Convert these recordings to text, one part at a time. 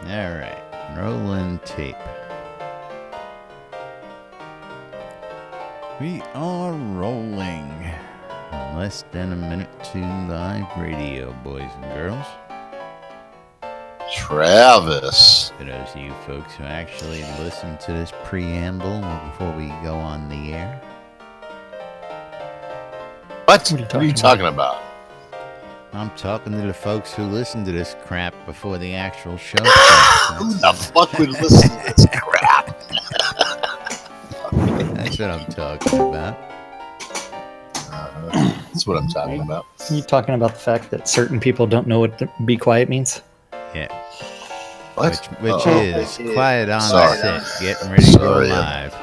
All right, rolling tape. We are rolling. Less than a minute to live radio, boys and girls. Travis. For those of you folks who actually listen to this preamble before we go on the air. What are you talking about? I'm talking to the folks who listen to this crap before the actual show. Who the fuck would listen to this crap? That's what I'm talking about. That's what I'm talking about. Are you talking about the fact that certain people don't know what be quiet means? Yeah. What? Which is quiet on Sorry. the set, getting ready to go live.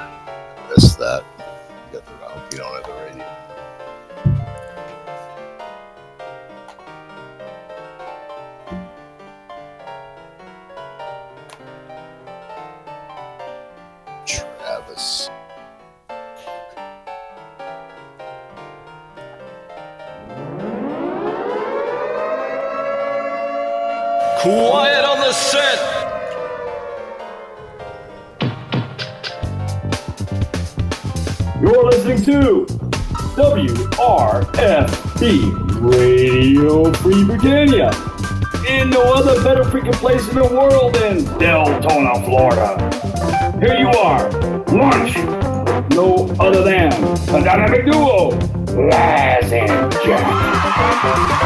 Missed that. I hope you don't have the radio. Travis. Quiet on the set! You're listening to WRFB Radio Free Virginia. In no other better freaking place in the world than Deltona, Florida. Here you are, lunch. No other than a dynamic duo, Laz and Jack.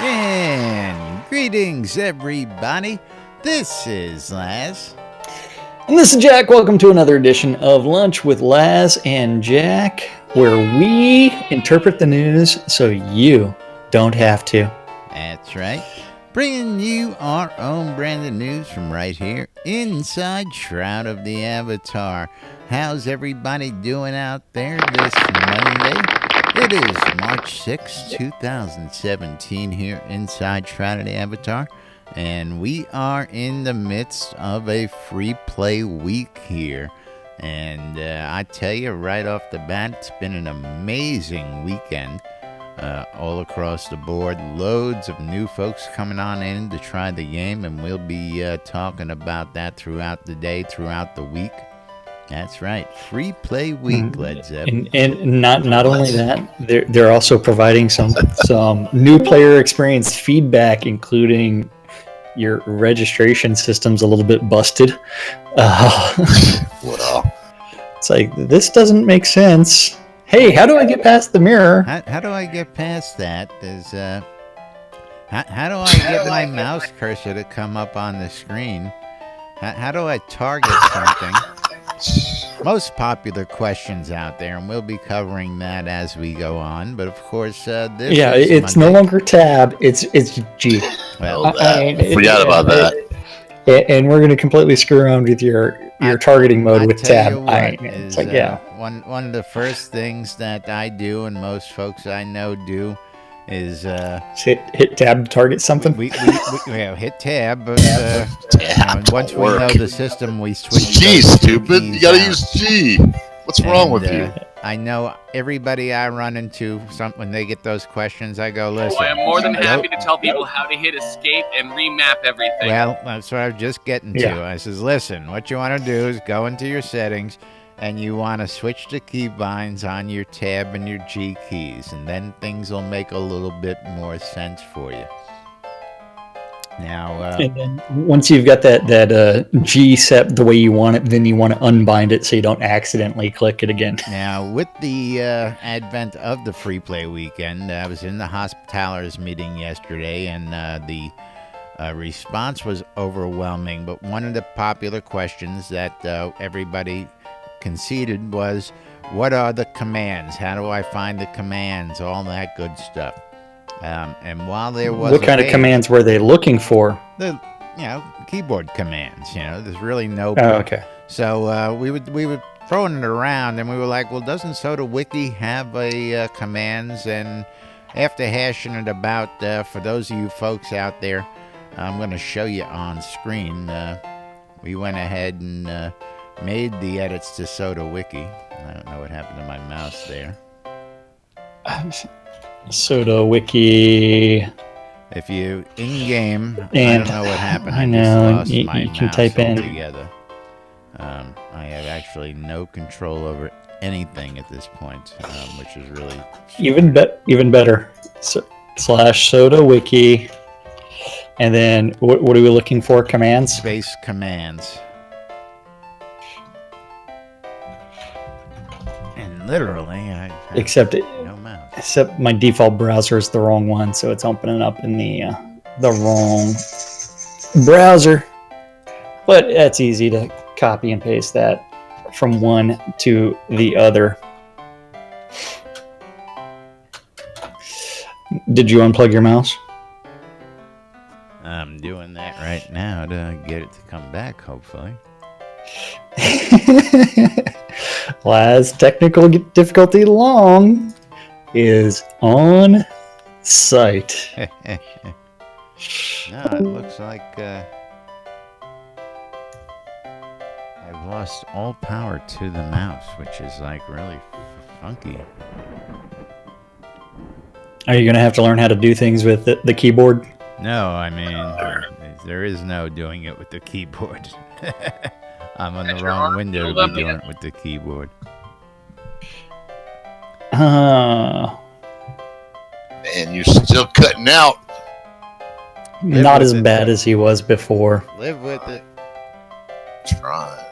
And greetings, everybody. This is Laz. And this is Jack. Welcome to another edition of Lunch with Laz and Jack, where we interpret the news so you don't have to. That's right. Bringing you our own brand of news from right here inside Shroud of the Avatar. How's everybody doing out there this Monday? It is March 6, 2017 here inside Shroud of the Avatar. And we are in the midst of a free play week here. And I tell you right off the bat, it's been an amazing weekend. All across the board, loads of new folks coming on in to try the game, and we'll be talking about that throughout the day, throughout the week. That's right, free play week, Led Zeppelin. And not only that, they're also providing some new player experience feedback, including your registration system's a little bit busted. Well, It's like, this doesn't make sense. Hey, how do I get past the mirror? How do I get past that? How do I get my mouse cursor to come up on the screen? How do I target something? Most popular questions out there, and we'll be covering that as we go on. But of course, this is it's Monday. no longer tab. It's G. Well, forgot about that. And we're going to completely screw around with your targeting mode with tell tab. you what It's is, like, yeah. One of the first things that I do, and most folks I know do, is Hit tab to target something. we hit tab, but once we know the system, we switch. G, those two stupid. You keys gotta out. use G. What's wrong with you? I know everybody I run into, when they get those questions, I go, listen. Oh, I am more than happy go- to tell people how to hit escape and remap everything. Well, that's what I was just getting to. Yeah. I says, listen, what you want to do is go into your settings, and you want to switch the keybinds on your tab and your G keys, and then things will make a little bit more sense for you. Now, And then once you've got that G set the way you want it, then you want to unbind it so you don't accidentally click it again. Now, with the advent of the free play weekend, I was in the Hospitalers meeting yesterday, and the response was overwhelming. But one of the popular questions that everybody conceded was, what are the commands? How do I find the commands? All that good stuff. And while there was What kind of commands were they looking for? the keyboard commands, there's really no. Oh, okay. So we were throwing it around, and we were like, well, doesn't SodaWiki have a commands? And after hashing it about, for those of you folks out there, I'm going to show you on screen. We went ahead and made the edits to SodaWiki. I don't know what happened to my mouse there. Soda Wiki. If you in-game, And I don't know what happened. I I know, just lost you my can mouse type in- altogether. I have actually no control over anything at this point, which is really Even better. Slash Soda Wiki. And then what are we looking for? Commands? space commands. And literally, I have Except no mouse. Except my default browser is the wrong one, so it's opening up in the wrong browser. But it's easy to copy and paste that from one to the other. Did you unplug your mouse? I'm doing that right now to get it to come back, hopefully. Last technical difficulty long is on site. No, it looks like I've lost all power to the mouse, which is like really funky. Are you going to have to learn how to do things with the keyboard? No, I mean, there is no doing it with the keyboard. I'm on the wrong window to be doing it with the keyboard. And you're still cutting out. Live Not with as it. bad as he was before. Live with it. Trying.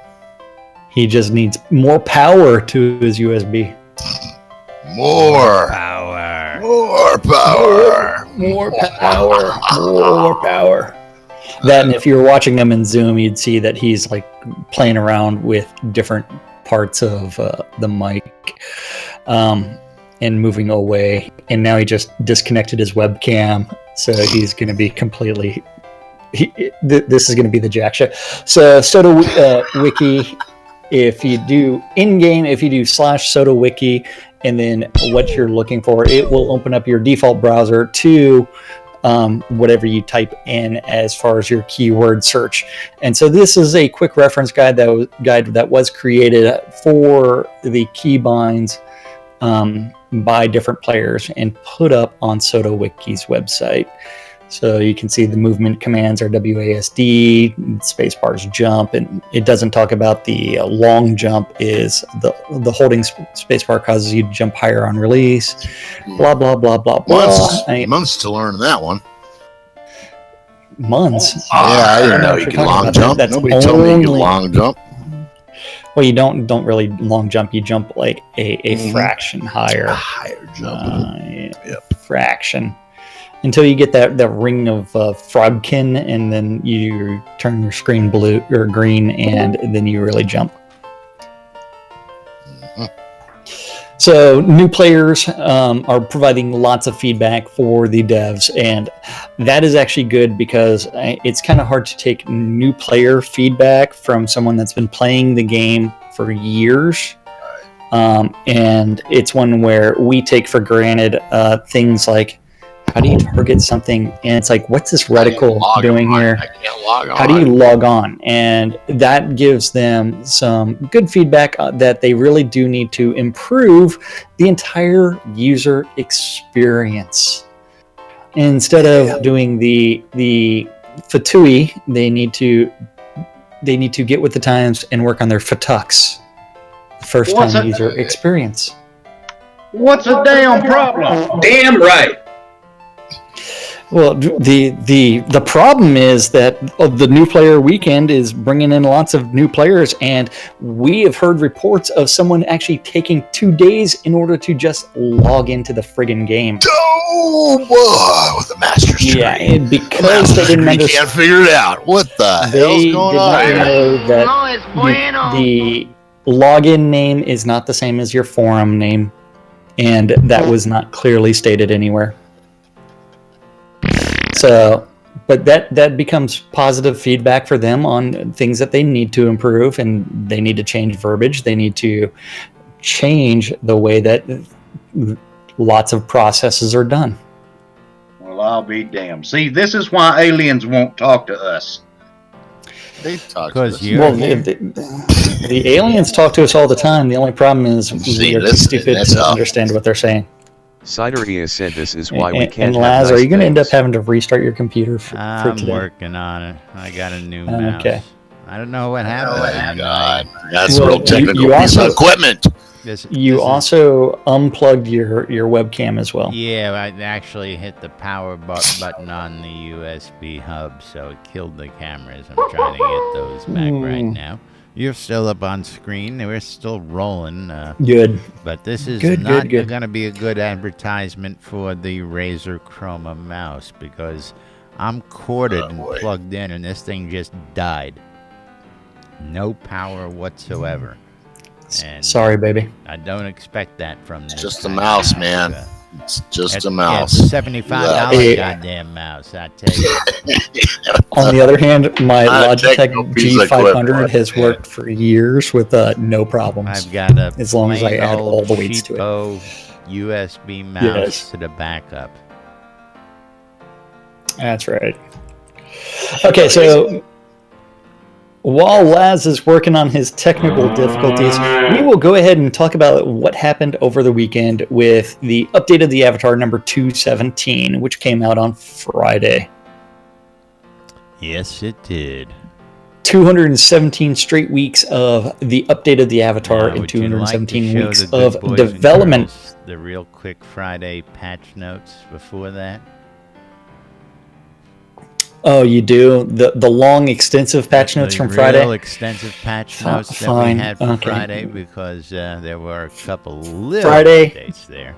He just needs more power to his USB. More Power. power. More power. More power. That, and if you were watching them in Zoom, you'd see that he's like playing around with different parts of the mic and moving away. And now he just disconnected his webcam, so he's going to be completely. This is going to be the jack show. So Soda Wiki. If you do in-game, if you do slash Soda Wiki, and then what you're looking for, it will open up your default browser to whatever you type in as far as your keyword search. And so this is a quick reference guide that was created for the keybinds by different players and put up on Soda Wiki's website. So you can see the movement commands are WASD, spacebar's jump, and it doesn't talk about the long jump is the holding spacebar causes you to jump higher on release, blah, blah, blah, blah, blah. Months to learn that one. Months? Yeah, I didn't know you could long jump. Nobody told me you could long jump. Well, you don't really long jump. You jump like a fraction higher. Higher jump. Fraction. Until you get that ring of Frogkin, and then you turn your screen blue or green, and then you really jump. So new players are providing lots of feedback for the devs, and that is actually good because it's kind of hard to take new player feedback from someone that's been playing the game for years. And it's one where we take for granted things like, how do you target something? And it's like, what's this reticle doing here? I can't log on. How do you log on? And that gives them some good feedback that they really do need to improve the entire user experience. Instead of doing the fatui, they need to get with the times and work on their fatux, first time user experience. What's the damn problem? Damn right. Well, the problem is that the new player weekend is bringing in lots of new players, and we have heard reports of someone actually taking 2 days in order to just log into the friggin' game. Oh boy, with the master's degree. Yeah, and because they didn't Can't understand, figure it out. What the hell's they going did on not here? know that the login name is not the same as your forum name, and that was not clearly stated anywhere. So, but that becomes positive feedback for them on things that they need to improve, and they need to change verbiage. They need to change the way that lots of processes are done. Well, I'll be damned. See, this is why aliens won't talk to us. They talk Because to you- Well, the aliens talk to us all the time. The only problem is we are too stupid to understand what they're saying. Sideria said this is why we And can't have Laz, nice are you going to end up things. having to restart your computer for I'm today? working on it. I got a new mouse. Okay. I don't know what happened. Oh, God. That's Well, real technical you piece of also- equipment. You also unplugged your webcam as well. Yeah, I actually hit the power button on the USB hub, so it killed the cameras. I'm trying to get those back right now. You're still up on screen. We're still rolling. Good. But this is Good, not good. going to be a good advertisement for the Razer Chroma mouse because I'm corded and plugged in, and this thing just died. No power whatsoever. And Sorry, baby. I don't expect that from this. Just a kind of mouse, man. uh, It's just a Yeah, mouse. it's a $75 Yeah. goddamn mouse, I tell you. On the other hand, my Not a Logitech technical piece of G500 equipment, has man. worked for years with no problems. I've got a As long as I plain add all old the weights to it. cheapo USB mouse Yes. to the backup. That's right. Okay, so while Laz is working on his technical difficulties, we will go ahead and talk about what happened over the weekend with the update of the Avatar number 217, which came out on Friday. Yes, it did. 217 straight weeks of the update of the Avatar Now, and would you like to 217 show weeks the good of boys and development. girls the real quick Friday patch notes before that? Oh, you do? The long, extensive patch notes The from real Friday? extensive patch Fi- notes that fine, we had for okay. Friday because there were a couple little Friday. updates there.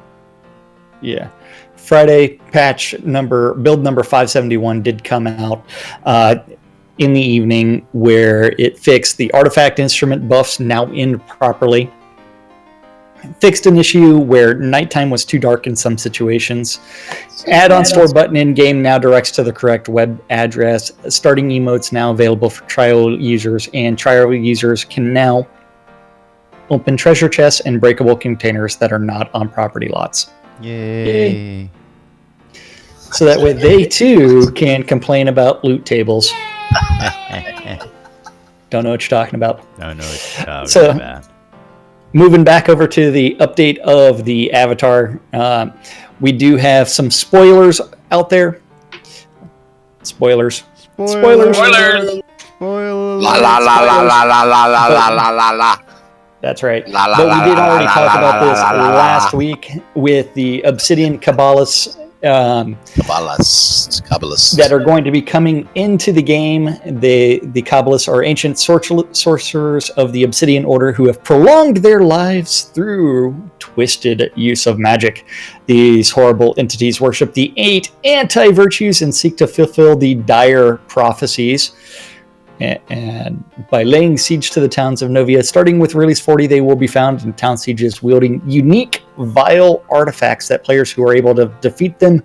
Yeah. Friday build number 571 did come out in the evening where it fixed the artifact instrument buffs now in properly. Fixed an issue where nighttime was too dark in some situations. Add-on store button in-game now directs to the correct web address. Starting emotes now available for trial users, and trial users can now open treasure chests and breakable containers that are not on property lots. Yay. So that way they too can complain about loot tables. Don't know what you're talking about. Don't know what you're talking So- about. Moving back over to the update of the Avatar, we do have some spoilers out there. Spoilers. Spoilers! Spoilers. La la la la la la la la la la la la. That's right. La, la, But la, we did la, already la, talk la, about la, this la, la, la, last la. week with the Obsidian Kabbalahs Kabbalists. that are going to be coming into the game. The Kabbalists are ancient sorcerers of the Obsidian Order who have prolonged their lives through twisted use of magic. These horrible entities worship the 8 anti-virtues and seek to fulfill the dire prophecies. And by laying siege to the towns of Novia, starting with release 40, they will be found in town sieges wielding unique, vile artifacts that players who are able to defeat them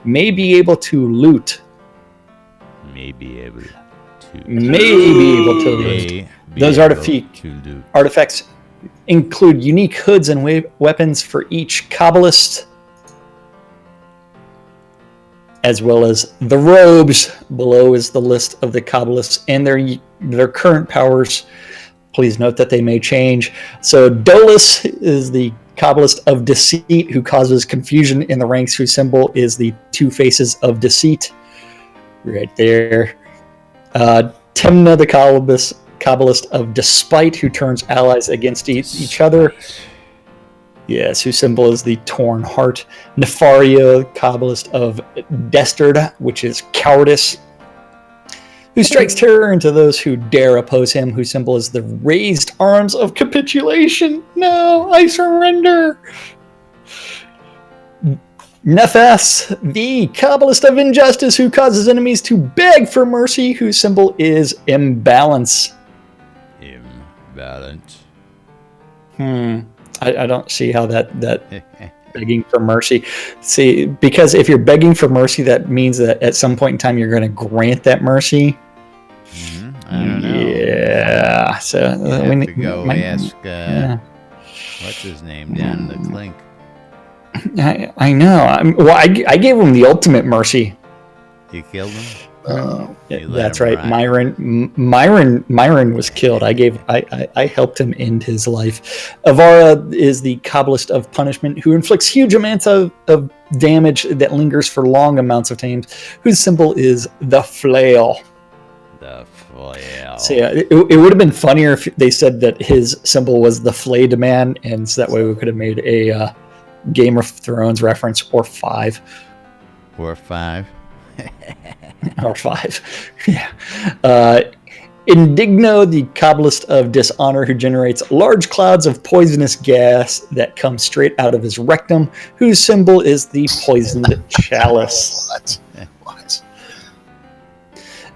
may be able to loot. May be able to. Loot. Those artifacts include unique hoods and weapons for each Kabbalist, as well as the robes. Below is the list of the Kabbalists and their current powers. Please note that they may change. So Dolus is the Kabbalist of Deceit, who causes confusion in the ranks, whose symbol is the 2 faces of deceit. Right there. Temna, the Kabbalist of Despite, who turns allies against each other. Yes, whose symbol is the torn heart. Nefaria, Kabbalist of Destard, which is cowardice, who strikes terror into those who dare oppose him, whose symbol is the raised arms of capitulation. No, I surrender. Nephas, the Kabbalist of Injustice, who causes enemies to beg for mercy, whose symbol is imbalance. Imbalance. I don't see how that begging for mercy. See, because if you're begging for mercy, that means that at some point in time you're going to grant that mercy. I don't know. Yeah. So You have to go ask what's his name down the clink. I know. I gave him the ultimate mercy. You killed him? You let That's him right. ride. Myron was killed. I helped him end his life. Avara is the Kabbalist of punishment who inflicts huge amounts of damage that lingers for long amounts of time, whose symbol is the flail. The flail. So yeah, it would have been funnier if they said that his symbol was the flayed man, and so that way we could have made a Game of Thrones reference, or 5. Or 5. Or 5. Yeah. Indigno, the Kabbalist of dishonor, who generates large clouds of poisonous gas that come straight out of his rectum, whose symbol is the poisoned chalice. What?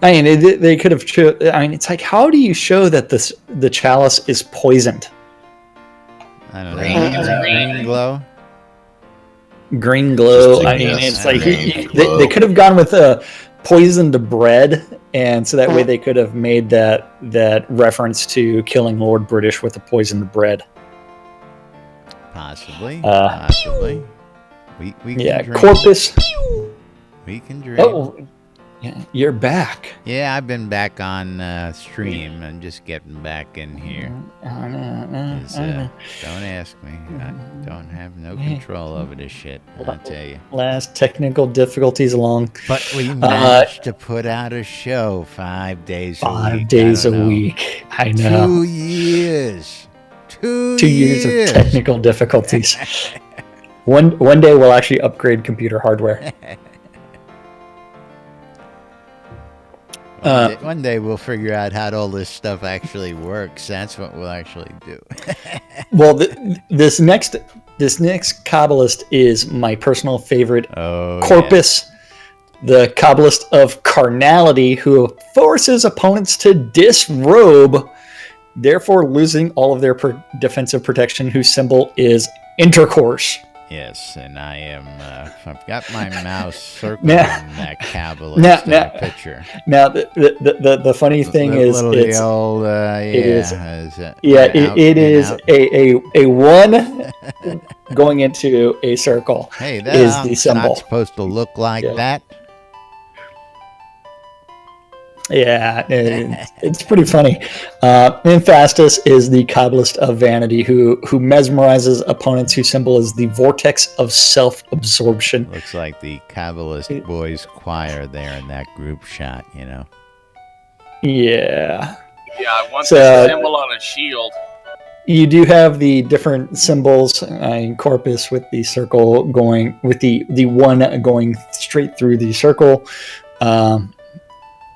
I mean, they could have. It's like, how do you show that the chalice is poisoned? I don't know. Green glow. Green glow. Just I mean, yes, it's like green they glow. could have gone with poisoned bread, and so that way they could have made that reference to killing Lord British with the poisoned bread. Possibly. Uh, Possibly. We Yeah, can dream. Corpus. We can dream. Oh, yeah, you're back. Yeah, I've been back on stream and just getting back in here. I know. 'Cause, don't ask me. I don't have no control over this shit, I tell you. Last technical difficulties along. But we managed to put out a show 5 days a week. 5 days I a don't know. week. I know. 2 years. 2 2 years of technical difficulties. One day we'll actually upgrade computer hardware. One day we'll figure out how all this stuff actually works. That's what we'll actually do. Well, this next Kabbalist is my personal favorite. Oh, Corpus, the Kabbalist of carnality, who forces opponents to disrobe, therefore losing all of their defensive protection, whose symbol is intercourse. Yes, and I am. I've got my mouse circling Now- that Kabbalist picture. Now, the funny thing is, it's it is a one going into a circle. Hey, is that's the symbol. not supposed to look like that. Yeah, it's pretty funny. Infastus is the Kabbalist of vanity who mesmerizes opponents, whose symbol is the vortex of self-absorption. Looks like the Kabbalist boys choir there in that group shot, you know. Yeah. Yeah, I want So- that symbol on a shield. You do have the different symbols in Corpus, with the circle going, with the one going straight through the circle.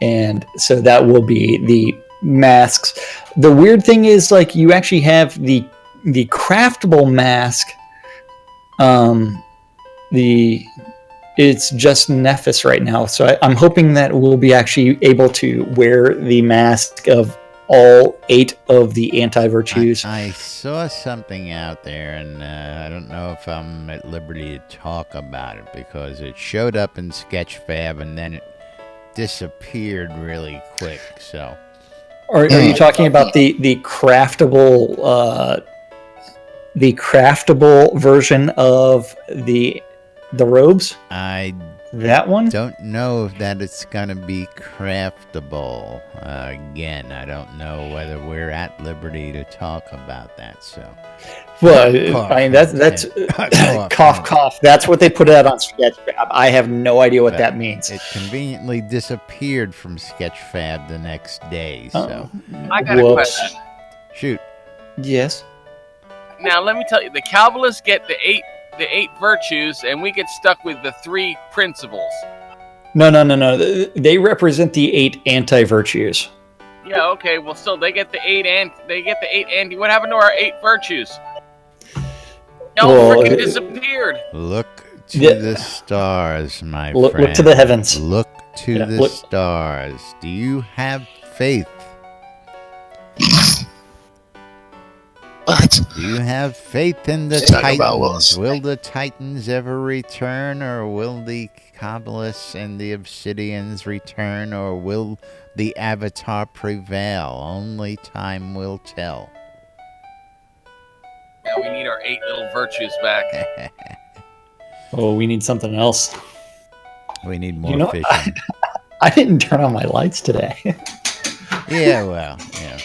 And so that will be the masks. The weird thing is, like, you actually have the craftable mask. It's just Nephis right now, so I'm hoping that we'll be actually able to wear the mask of all 8 of the anti-virtues. I saw something out there, and I don't know if I'm at liberty to talk about it, because it showed up in Sketchfab and then it disappeared really quick. So, Are you talking about the craftable version of the robes? I That one? don't know if that it's gonna be craftable. Again, I don't know whether we're at liberty to talk about that. So, Well, Cough. I mean that's cough. That's what they put out on Sketchfab. I have no idea what that means. It conveniently disappeared from Sketchfab the next day. So, I got a Whoops. question. shoot. Yes. Now, let me tell you, the Kabbalists get the eight virtues, and we get stuck with the 3 principles. No. They represent the 8 anti-virtues. Yeah, okay. Well, still, they get the 8 anti. What happened to our 8 virtues? No, Well, freaking disappeared. Look to Yeah. the stars, my Look friend. to the heavens. Look to Yeah, the look- stars. Do you have faith? What? Do you have faith in the He's talking about Titans? Willis. Will the Titans ever return, or will the Kabbalists and the Obsidians return, or will the Avatar prevail? Only time will tell. Yeah, we need our 8 little virtues back. Oh, we need something else. We need more You know, fishing. I didn't turn on my lights today. Yeah, well, yeah.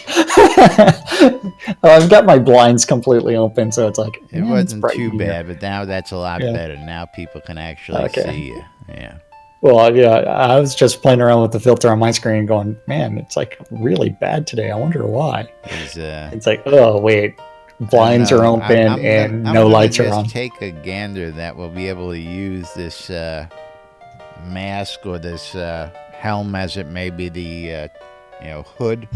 I've got my blinds completely open, so it's like It it's wasn't bright too in here. bad, but now that's a lot Yeah. better. Now people can actually Okay. see you. Yeah. Well, yeah, I was just playing around with the filter on my screen, going, "Man, it's like really bad today. I wonder why." It's like, oh wait, blinds are open and no lights are on. Just take a gander that we'll be able to use this mask or this helm, as it may be, the hood,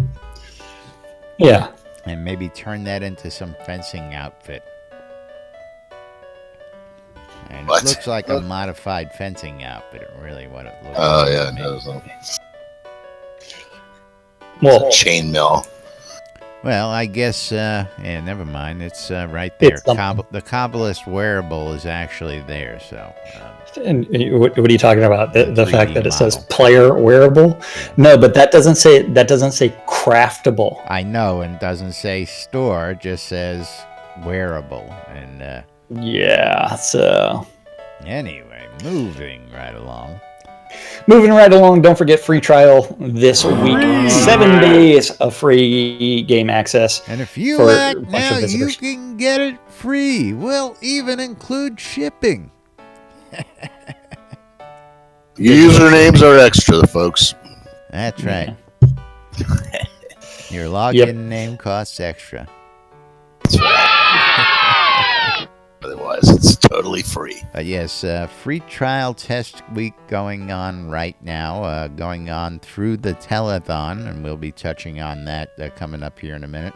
Yeah. and maybe turn that into some fencing outfit. And What? it looks like a modified fencing outfit, really, what it looks like. Oh, yeah, to it me. does. Well, Chainmail. Well, I guess, never mind. It's right there. It's something. The Kabbalist wearable is actually there, so... and what are you talking about? The 3D fact that it says model. player wearable? No, but that doesn't say craftable. I know, and it doesn't say store, it just says wearable. And Yeah, so anyway, moving right along. moving right along, don't forget free trial this week. 7 days of free game access. And if you for a act bunch now, of you visitors. can get it free. We'll even include shipping. Usernames are extra, folks. That's right. Your login Yep. name costs extra. That's right. Otherwise, it's totally free. But yes, free trial test week going on right now, going on through the telethon, and we'll be touching on that coming up here in a minute.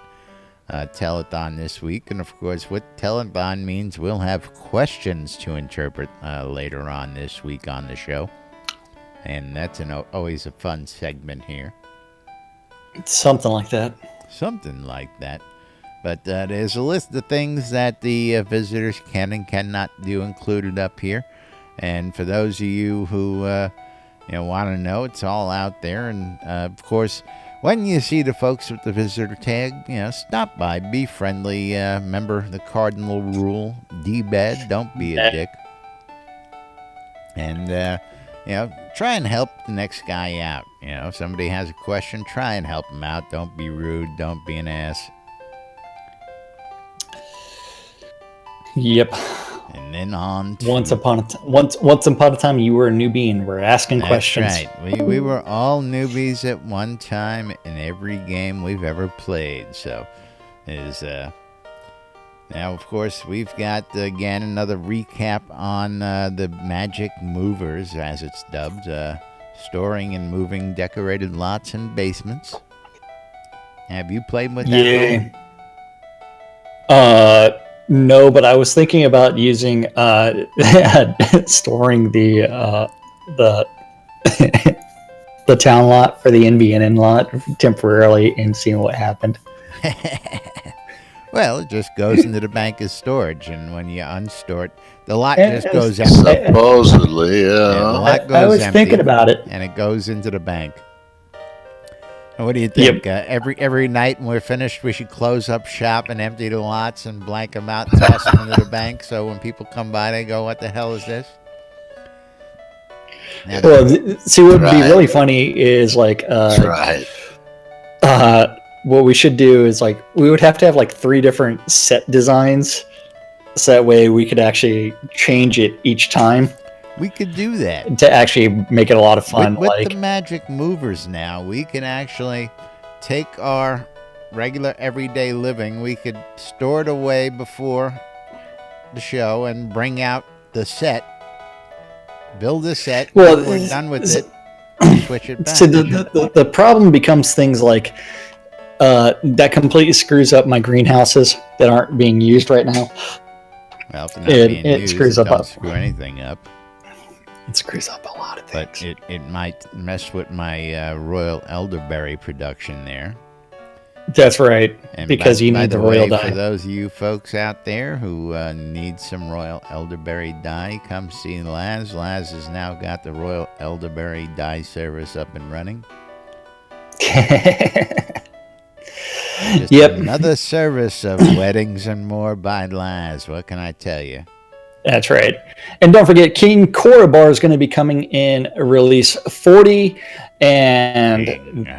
Telethon this week, and of course, what telethon means, we'll have questions to interpret later on this week on the show, and that's always a fun segment here. Something like that. Something like that. But there's a list of things that the visitors can and cannot do included up here. And for those of you who want to know, it's all out there. And of course, when you see the folks with the visitor tag, stop by, be friendly. Remember the cardinal rule: D-bed, don't be a dick. And try and help the next guy out. If somebody has a question, try and help them out. Don't be rude. Don't be an ass. Yep. And then on to... Once upon a time, you were a newbie and we're asking questions. That's right. We were all newbies at one time in every game we've ever played. So, now, of course, we've got, again, another recap on the Magic Movers, as it's dubbed. Storing and moving decorated lots and basements. Have you played with that? Yeah. No, but I was thinking about using storing the the town lot for the NBNN lot temporarily and seeing what happened. Well, it just goes into the bank as storage, and when you unstore it, the lot just goes empty. Supposedly, Yeah, the yeah. lot goes I was empty, thinking about it. and it goes into the bank. And what do you think? Every night when we're finished, we should close up shop and empty the lots and blank them out and toss them into the bank, so when people come by, they go, "What the hell is this?" Now, Well, see, what would be Right. really funny is like, That's right. what we should do is like we would have to have like 3 different set designs, so that way we could actually change it each time we could do that. to actually make it a lot of fun. With like, the Magic Movers now, we can actually take our regular everyday living, we could store it away before the show and bring out the set, build a set, Well, when we're done with it, switch it back. so the problem becomes things like that completely screws up my greenhouses that aren't being used right now. Well, if they're not being it used, screws it up don't a- screw anything up. It screws up a lot of things. But it might mess with my royal elderberry production there. That's right, And because you by need the way, royal for dye. those of you folks out there who need some royal elderberry dye, come see Laz. Laz has now got the royal elderberry dye service up and running. Just Yep. another service of weddings and more by Laz. What can I tell you? That's right. And don't forget, King Korobar is going to be coming in release 40, and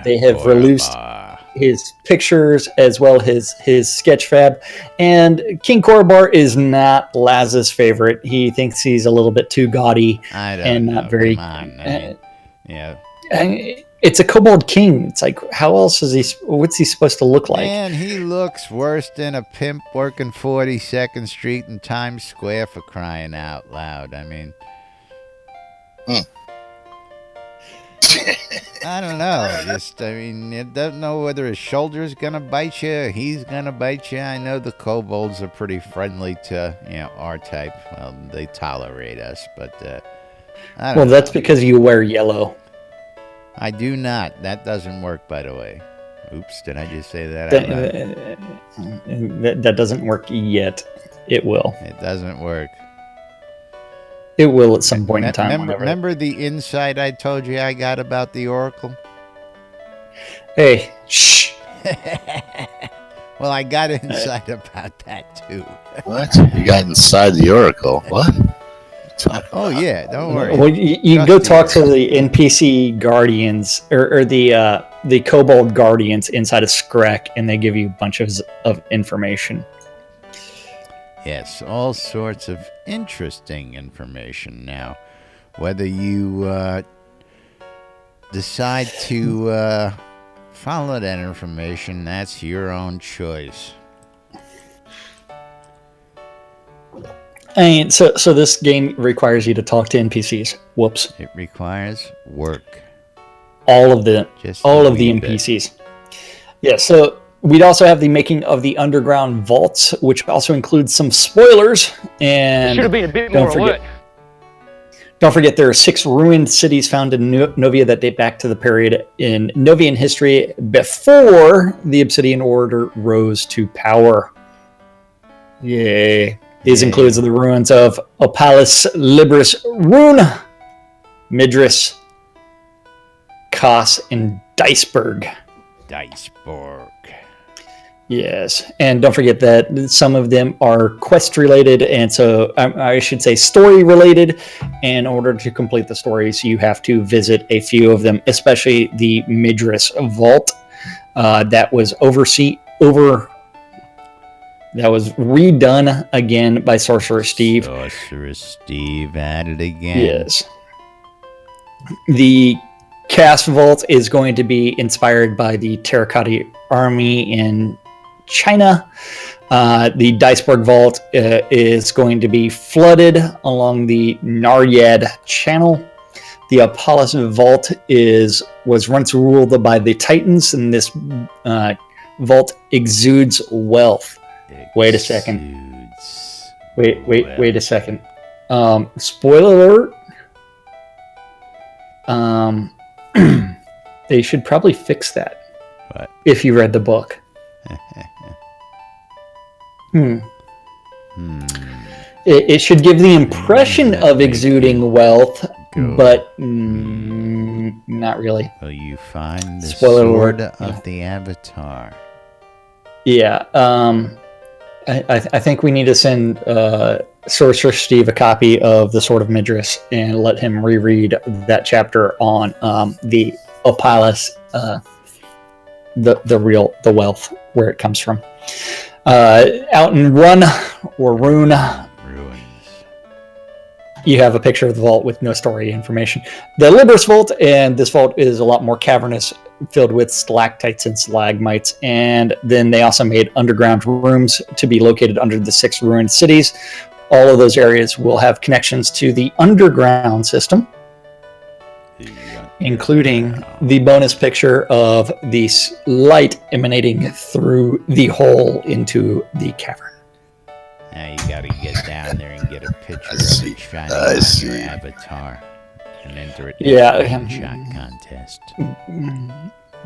they have released his pictures as well as his sketch fab. And King Korobar is not Laz's favorite. He thinks he's a little bit too gaudy and not very. Yeah. It's a kobold king. It's like, how else is he? What's he supposed to look like? Man, he looks worse than a pimp working 42nd Street in Times Square, for crying out loud. I mean, I don't know. You don't know whether his shoulder's gonna bite you, or he's gonna bite you. I know the kobolds are pretty friendly to our type. Well, they tolerate us, but I don't know. That's because you wear yellow. I do not. That doesn't work, by the way. Oops, did I just say that out loud? That doesn't work yet. It will. It doesn't work. It will at some point in time. Remember the insight I told you I got about the Oracle? Hey, shh. Well, I got insight about that, too. What? You got inside the Oracle? What? Oh, yeah, don't worry. Well, you can go talk to the NPC guardians or the kobold guardians inside of Skrek, and they give you a bunch of information. Yes, all sorts of interesting information. Now, whether you decide to follow that information, that's your own choice. So this game requires you to talk to NPCs. Whoops. It requires work. All of the NPCs. Yeah, so we'd also have the making of the underground vaults, which also includes some spoilers. And should have been a bit more alert. Don't forget, there are 6 ruined cities found in Novia that date back to the period in Novian history before the Obsidian Order rose to power. Yay. These includes the ruins of Opalis, Libris, Rune, Midris, Kos, and Diceberg. Yes, and don't forget that some of them are quest-related, and so I should say story-related. In order to complete the stories, you have to visit a few of them, especially the Midris Vault that was that was redone again by Sorcerer Steve. Sorcerer Steve at it again. Yes. The Cast Vault is going to be inspired by the Terracotta Army in China. The Diceberg Vault is going to be flooded along the Naryad Channel. The Apollos Vault was once ruled by the Titans, and this vault exudes wealth. Wait a second. Wait a second. Spoiler alert. They should probably fix that. What? If you read the book. It should give the impression of exuding wealth, but not really. Will you find the Spoiler sword alert. of the Avatar? Yeah. I think we need to send Sorcerer Steve a copy of the Sword of Midris and let him reread that chapter on the Opalis, the wealth, where it comes from. Out in Rune, Ruins. you have a picture of the vault with no story information. The Libris Vault, and this vault is a lot more cavernous, filled with stalactites and stalagmites. And then they also made underground rooms to be located under the 6 ruined cities. All of those areas will have connections to the underground system, including the bonus picture of the light emanating through the hole into the cavern. Now you gotta get down there and get a picture of it shining on your avatar and enter it in the shot contest.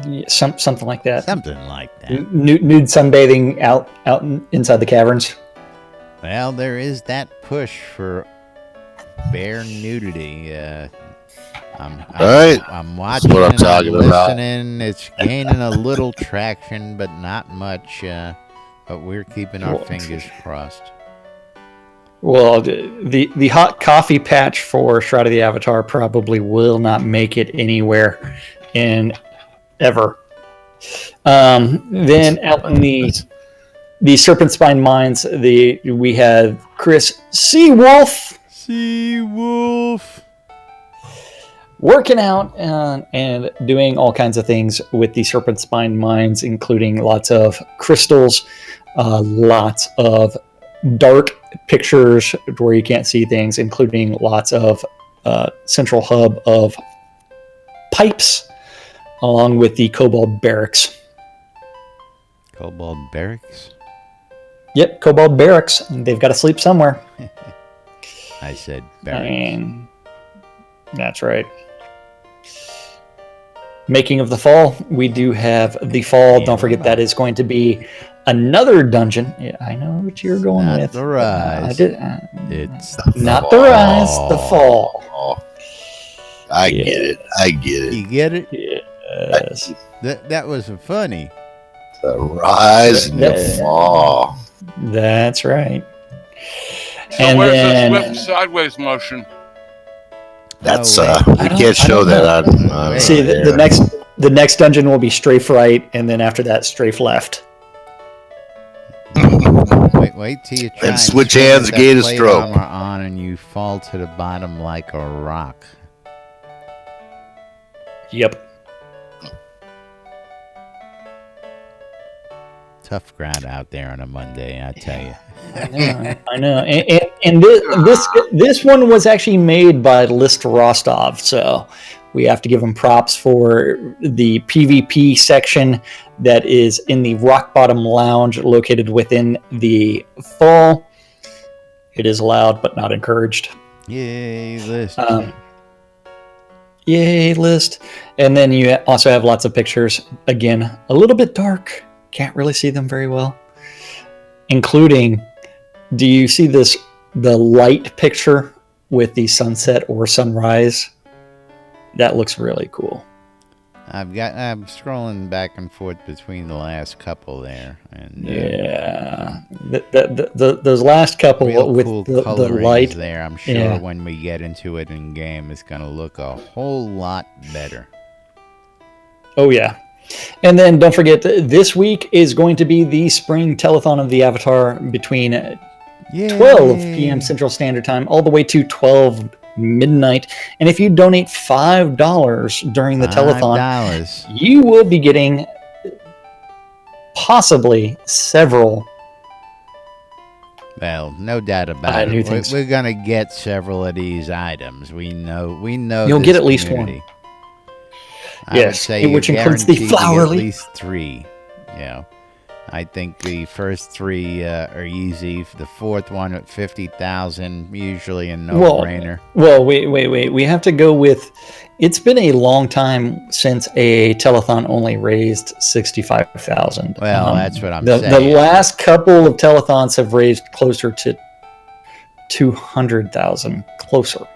Yeah, something like that. Something like that. Nude sunbathing out inside the caverns. Well, there is that push for bare nudity. I'm watching. That's what I'm talking about. Listening. It's gaining a little traction, but not much. But we're keeping our fingers crossed. Well, the hot coffee patch for Shroud of the Avatar probably will not make it anywhere in ever. Then out in the Serpent Spine Mines, we had Chris Seawolf working out and doing all kinds of things with the Serpent Spine Mines, including lots of crystals, lots of dark pictures where you can't see things, including lots of central hub of pipes, along with the Kobold Barracks. Kobold Barracks? Yep, Kobold Barracks. They've got to sleep somewhere. I said barracks. That's right. Making of the Fall. We do have the Fall. Don't forget that is going to be another dungeon. Yeah, I know what you're going Not with. the Rise. It's not the Rise, the Fall. I get it. You get it? Yes. That was funny. The Rise and the Fall. That's right. So And where's then- the swift sideways motion? That's Oh, wait. we can't show that on See, air. the next dungeon will be strafe right, and then after that, strafe left. Wait till you try And and switch swing hands, with that gain a plate stroke. armor on, and you fall to the bottom like a rock. Yep. Tough crowd out there on a Monday, I tell you. I know. And this one was actually made by List Rostov, so we have to give them props for the PvP section that is in the Rock Bottom Lounge located within the Fall. It is allowed but not encouraged. Yay, List. Yay, List. And then you also have lots of pictures. Again, a little bit dark. Can't really see them very well. Including, do you see the light picture with the sunset or sunrise? That looks really cool. I'm scrolling back and forth between the last couple there, and Yeah, those last couple real with cool the colorings light there. I'm sure Yeah. when we get into it in game, it's gonna look a whole lot better. Oh yeah. And then don't forget, this week is going to be the spring telethon of the Avatar between 12 p.m. Central Standard Time all the way to 12 midnight. And if you donate $5 during the telethon, $5. you will be getting possibly several. Well, no doubt about new it. things. We're gonna get several of these items. We know. You'll this get at least community. one. I Yes, would say which you're includes the guaranteed to get flower at leaf. least 3. I think the first 3 are easy. The fourth one at 50,000, usually a no-brainer. Well, wait. We have to go with. It's been a long time since a telethon only raised 65,000. Well, that's what I'm the saying. last couple of telethons have raised closer to 200,000, closer.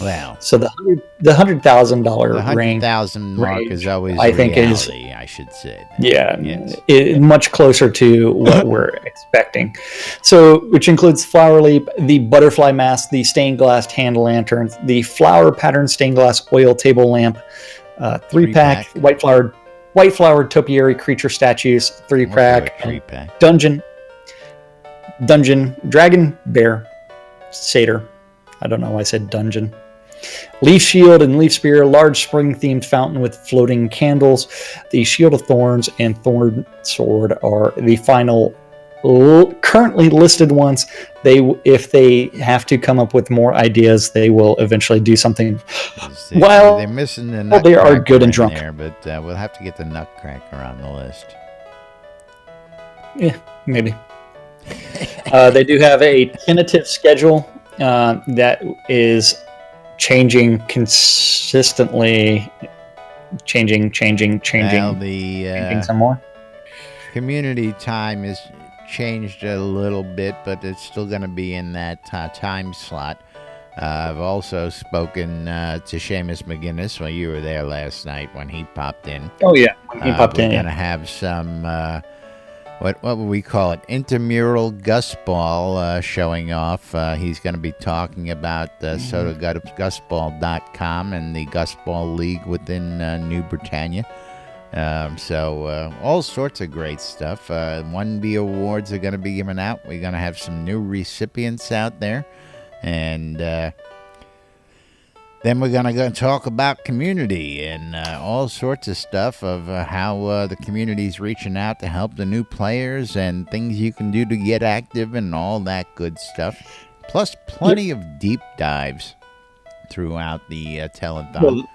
Well, So the $100,000 the range, 100,000 mark range, is always I think, is- reality, I should say. yeah, Yes. much closer to what we're expecting. So, which includes flower leap, the butterfly mask, the stained glass hand lanterns, the flower pattern stained glass oil table lamp, 3-pack white flowered topiary creature statues, We'll do 3-pack, a 3-pack. dungeon, dragon, bear, satyr. I don't know why I said dungeon. Leaf shield and leaf spear, large spring-themed fountain with floating candles. The shield of thorns and thorn sword are the final currently listed ones. If they have to come up with more ideas, they will eventually do something. Well, They're missing the they nutcracker are good and in drunk. there, but we'll have to get the nutcracker on the list. Yeah, maybe. They do have a tentative schedule that is changing consistently, changing Well, the changing some more. community time is changed a little bit, but it's still going to be in that time slot. I've also spoken to Seamus McGinnis while you were there last night when he popped in. Oh yeah, he popped we're in. going to have some what would we call it? Intramural Gus Ball showing off. He's going to be talking about SotoGusBall.com and the Gus Ball League within New Britannia. So all sorts of great stuff. 1B awards are going to be given out. We're going to have some new recipients out there. And then we're going to go talk about community and all sorts of stuff of how the community's reaching out to help the new players and things you can do to get active and all that good stuff. Plus plenty of deep dives throughout the telethon. Well,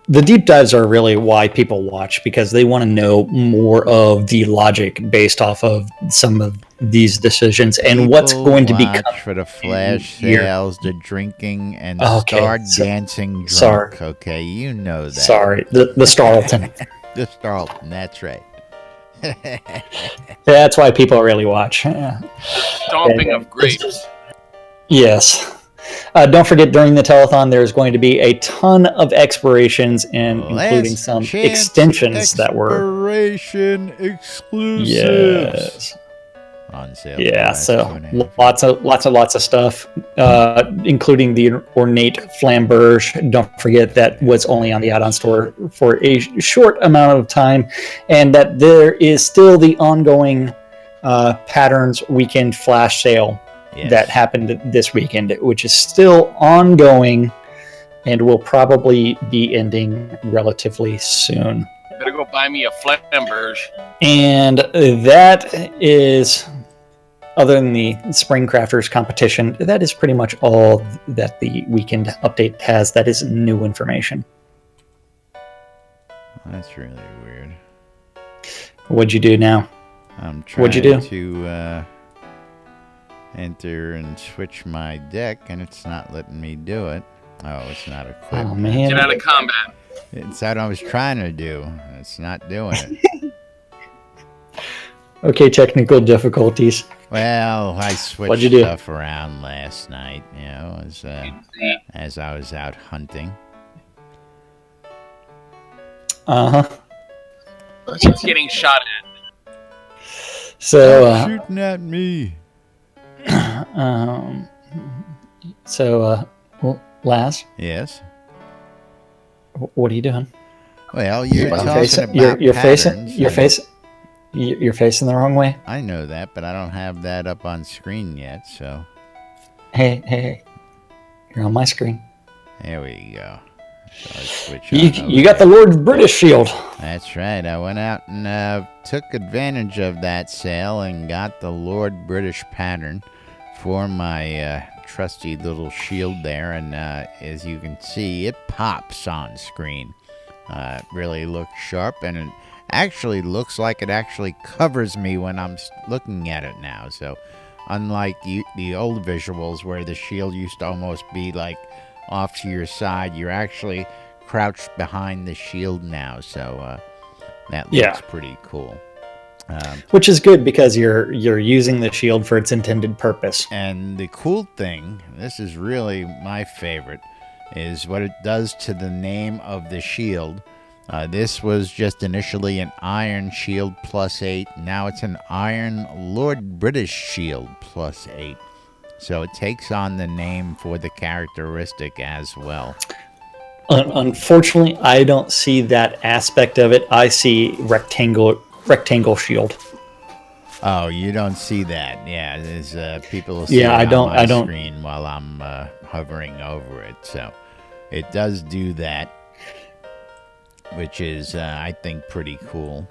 the deep dives are really why people watch, because they want to know more of the logic based off of some of these decisions and People what's going to be watch for the flash sales, the drinking, and the star dancing drunk. Sorry. Okay, you know that. Sorry, the Starleton. The Starleton, that's right. That's why people really watch. Stomping of grapes. Yes. Don't forget, during the telethon, there's going to be a ton of expirations, and including some extensions that were exclusives. Yes. On sale. Yeah, so lots of stuff, including the ornate flamberge. Don't forget that was only on the add-on store for a short amount of time, and that there is still the ongoing Patterns Weekend Flash Sale that happened this weekend, which is still ongoing and will probably be ending relatively soon. Better go buy me a flamberge. And that is, other than the Spring Crafters competition, that is pretty much all that the weekend update has. That is new information. That's really weird. What'd you do now? I'm trying What'd you do? to enter and switch my deck, and it's not letting me do it. Oh, it's not equipped. Oh, man. Get out of combat. It's what I was trying to do. It's not doing it. Okay, technical difficulties. Well, I switched stuff around last night, you know, as I was out hunting. Uh-huh. It's getting shot at. So, shooting at me. Laz? Yes? What are you doing? Well, you're talking about you're facing the wrong way. I know that, but I don't have that up on screen yet, so. Hey. You're on my screen. There we go. So let's switch you got the Lord British shield. That's right. I went out and took advantage of that sale and got the Lord British pattern for my trusty little shield there. And as you can see, it pops on screen. It really looks sharp, and it actually looks like it actually covers me when I'm looking at it now. So unlike the old visuals where the shield used to almost be like off to your side, you're actually crouched behind the shield now. So that looks pretty cool. Which is good, because you're using the shield for its intended purpose. And the cool thing, this is really my favorite, is what it does to the name of the shield. This was just initially an Iron Shield +8. Now it's an Iron Lord British Shield +8. So it takes on the name for the characteristic as well. Unfortunately, I don't see that aspect of it. I see rectangle shield. Oh, you don't see that? Yeah, there's people will see it I don't on my screen while I'm hovering over it. So it does do that, which is I think pretty cool.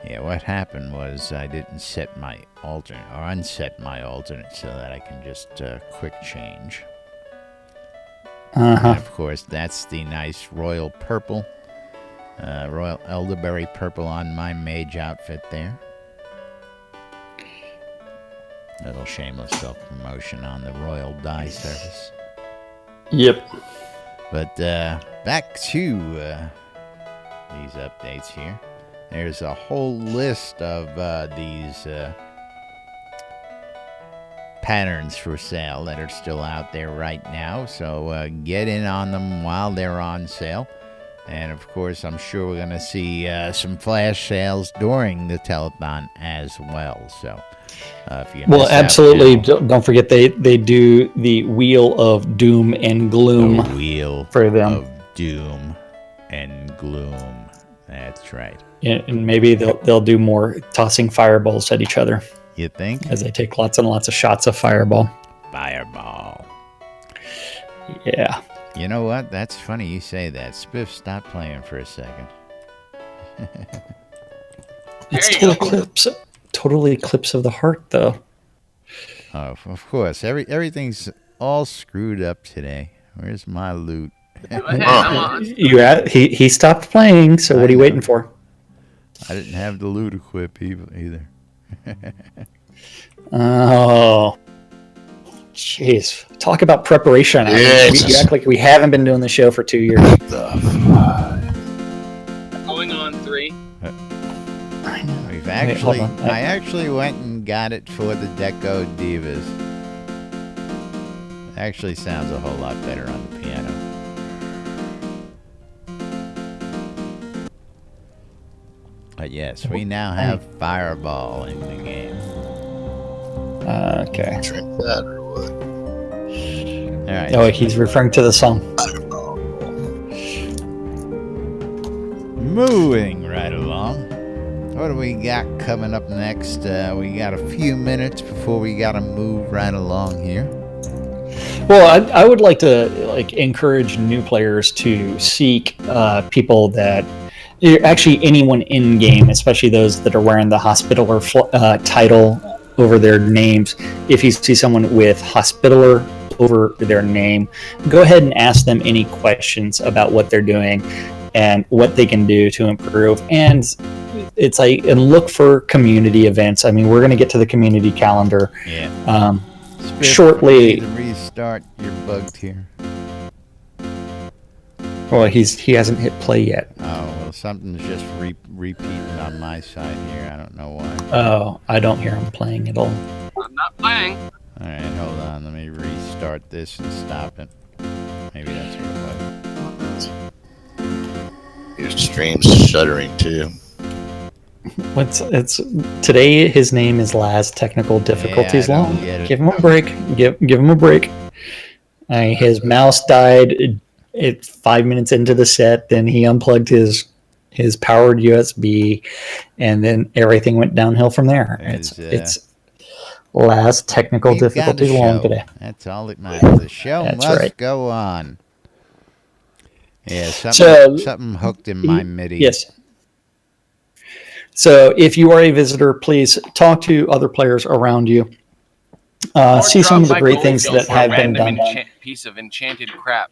Yeah, what happened was I didn't set my alternate or unset my alternate so that I can just quick change. And of course, that's the nice royal purple. Royal elderberry purple on my mage outfit there. Little shameless self-promotion on the royal die service. Yep. But back to these updates here. There's a whole list of these patterns for sale that are still out there right now. So get in on them while they're on sale. And of course, I'm sure we're going to see some flash sales during the telethon as well. So, if you Well, miss absolutely. out Don't forget they do the Wheel of Doom and Gloom now, the Wheel for them. of Doom and Gloom. That's right. And maybe they'll do more tossing fireballs at each other You think? as they take lots and lots of shots of fireball. Fireball. Yeah. You know what? That's funny you say that. Spiff, stop playing for a second. It's There you go. total eclipse of the heart, though. Oh, of course. Everything's all screwed up today. Where's my loot? He stopped playing, so what are you waiting for? I didn't have the loot equip either. Oh, jeez. Talk about preparation. Yes. You act like we haven't been doing the show for 2 years. Going on 3. I know. I actually went and got it for the Deco Divas. Actually sounds a whole lot better on the piano. But yes, we now have Fireball in the game. Okay. Drink that or what? All right. Oh, he's referring to the song. Moving right along. What do we got coming up next? We got a few minutes before we got to move right along here. Well, I would like to encourage new players to seek people that actually anyone in game, especially those that are wearing the Hospitaller title over their names. If you see someone with Hospitaller over their name, go ahead and ask them any questions about what they're doing and what they can do to improve. And it's and look for community events. I mean, we're going to get to the community calendar. Yeah. Shortly. You need to restart. You're bugged here. Well, he hasn't hit play yet. Oh, well, something's just repeating on my side here. I don't know why. Oh, I don't hear him playing at all. I'm not playing. All right, hold on. Let me restart this and stop it. Maybe that's what it was. Your stream's shuddering too. It's today. His name is Laz. Technical difficulties Yeah, I don't long. get it. Give him a break. Give him a break. His mouse died 5 minutes into the set. Then he unplugged his powered USB, and then everything went downhill from there. It's Laz. Technical We've got a difficulties long show. today. That's all that matters. The show That's must right. go on. Yeah, So- something hooked in my MIDI. Yes. So if you are a visitor, please talk to other players around you. Or See drop some of the my great gold things bill that for a have been random done. piece of enchanted crap.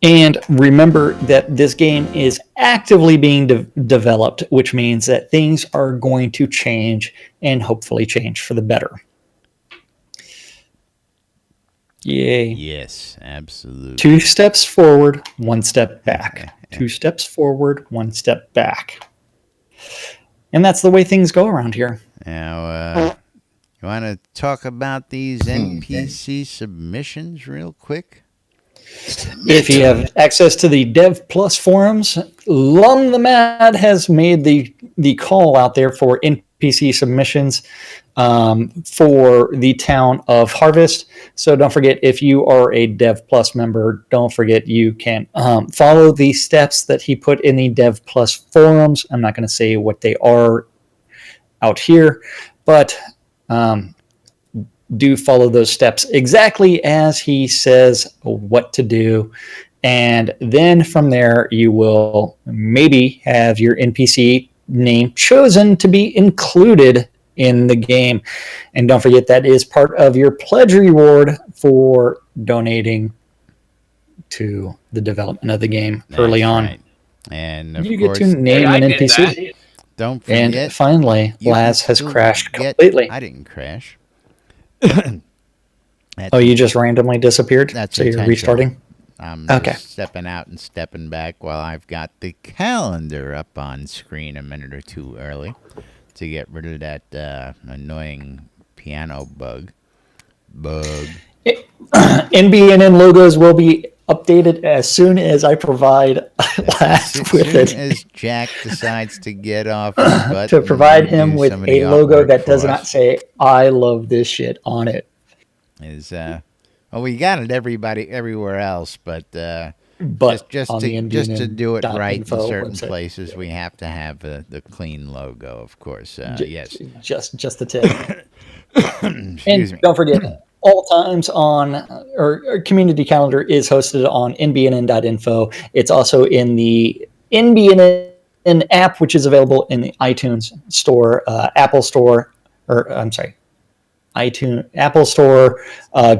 And remember that this game is actively being developed, which means that things are going to change and hopefully change for the better. Yay. Yes, absolutely. 2 steps forward, 1 step back. 2 steps forward, 1 step back. And that's the way things go around here. Now, you want to talk about these NPC submissions real quick? If you have access to the Dev Plus forums, Lum the Mad has made the call out there for NPC submissions for the town of Harvest. So don't forget, if you are a Dev Plus member, don't forget you can follow the steps that he put in the Dev Plus forums. I'm not going to say what they are out here, but do follow those steps exactly as he says what to do. And then from there, you will maybe have your NPC name chosen to be included in the game. And don't forget, that is part of your pledge reward for donating to the development of the game early That's on. right. And of You get course, to name I an did NPC. that. don't forget. And finally, you can Laz has still crashed get- completely. I didn't crash. Oh, you just randomly disappeared? That's So you're intentional. restarting? I'm Okay. just stepping out and stepping back while I've got the calendar up on screen a minute or two early to get rid of that annoying piano bug. NBNN logos will be updated as soon as I provide Laz As with soon it. as Jack decides to get off his butt To provide and him do with some of the a logo artwork that for does us not say "I love this shit" on it. is well, we got it everywhere else, but But just on the just to do it right in NBNN.info certain website. places, we have to have the clean logo, of course. Yes. Just the tip. Excuse And me. don't forget, all times on or community calendar is hosted on nbnn.info. It's also in the NBNN app, which is available in the iTunes store, Apple Store, or I'm sorry, iTunes, Apple Store,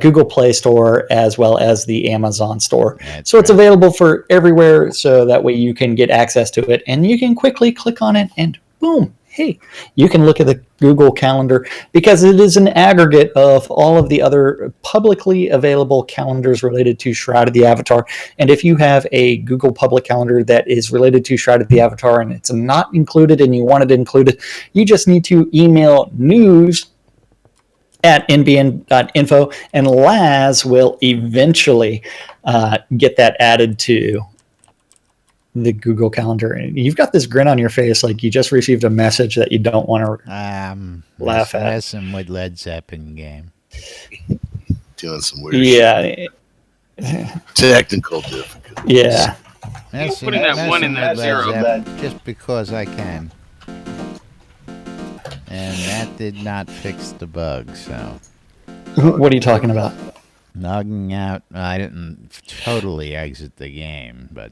Google Play Store, as well as the Amazon Store. That's So it's right. available for everywhere, so that way you can get access to it, and you can quickly click on it, and boom, hey, you can look at the Google Calendar, because it is an aggregate of all of the other publicly available calendars related to Shroud of the Avatar. And if you have a Google public calendar that is related to Shroud of the Avatar and it's not included and you want it included, you just need to email news@nbn.info, and Laz will eventually get that added to the Google Calendar. And you've got this grin on your face like you just received a message that you don't want to laugh at. Messing with Led Zeppelin game. Doing some weird shit. Yeah, Technical difficulties. yeah. Putting that one in that zero. Just because I can. And that did not fix the bug, so What are you talking about? logging out. I didn't totally exit the game, but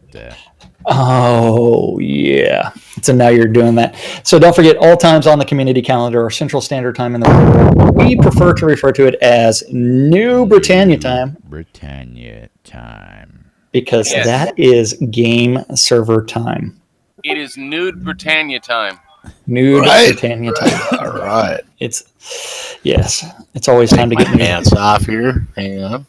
Oh, yeah. So now you're doing that. So don't forget, all times on the community calendar are Central Standard Time in the world. We prefer to refer to it as New Britannia Time, Britannia time. because Yes. that is game server time. It is nude Britannia time. Nude Right. Britannia time. All right. Yes, it's always time to Take get my nude. pants off here. Hang on.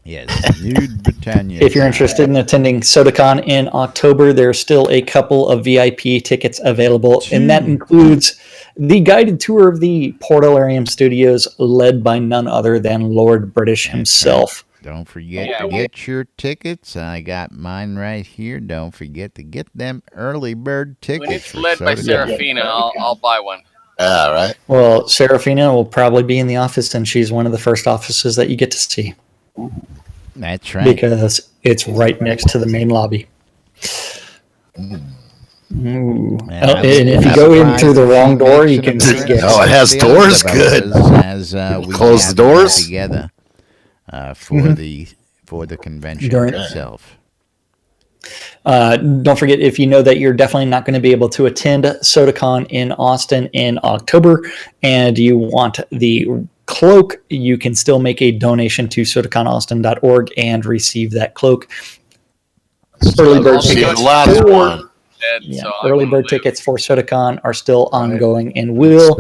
Yes, nude Britannia. If you're time. interested in attending SodaCon in October, there's still a couple of VIP tickets available, and that includes the guided tour of the Portalarium Studios, led by none other than Lord British himself. Don't forget Yeah, to we- get your tickets. I got mine right here. Don't forget to get them early bird tickets. When it's for led by Soda Con. Serafina, I'll buy one. All right. Well, Serafina will probably be in the office, and she's one of the first offices that you get to see, That's right. because it's right next to the main lobby. Ooh. Man, And if you I'm go in surprised through the that she wrong door, makes you an can appearance get. Oh, it has with the doors? other Good. developers As we Close have the doors? got together for the convention During- itself. Don't forget, if you know that you're definitely not going to be able to attend SodaCon in Austin in October, and you want the cloak, you can still make a donation to sodaconaustin.org and receive that cloak. Early bird See tickets the last for- one. Dead, Yeah, so I early won't bird live. tickets for SodaCon are still Right. ongoing and will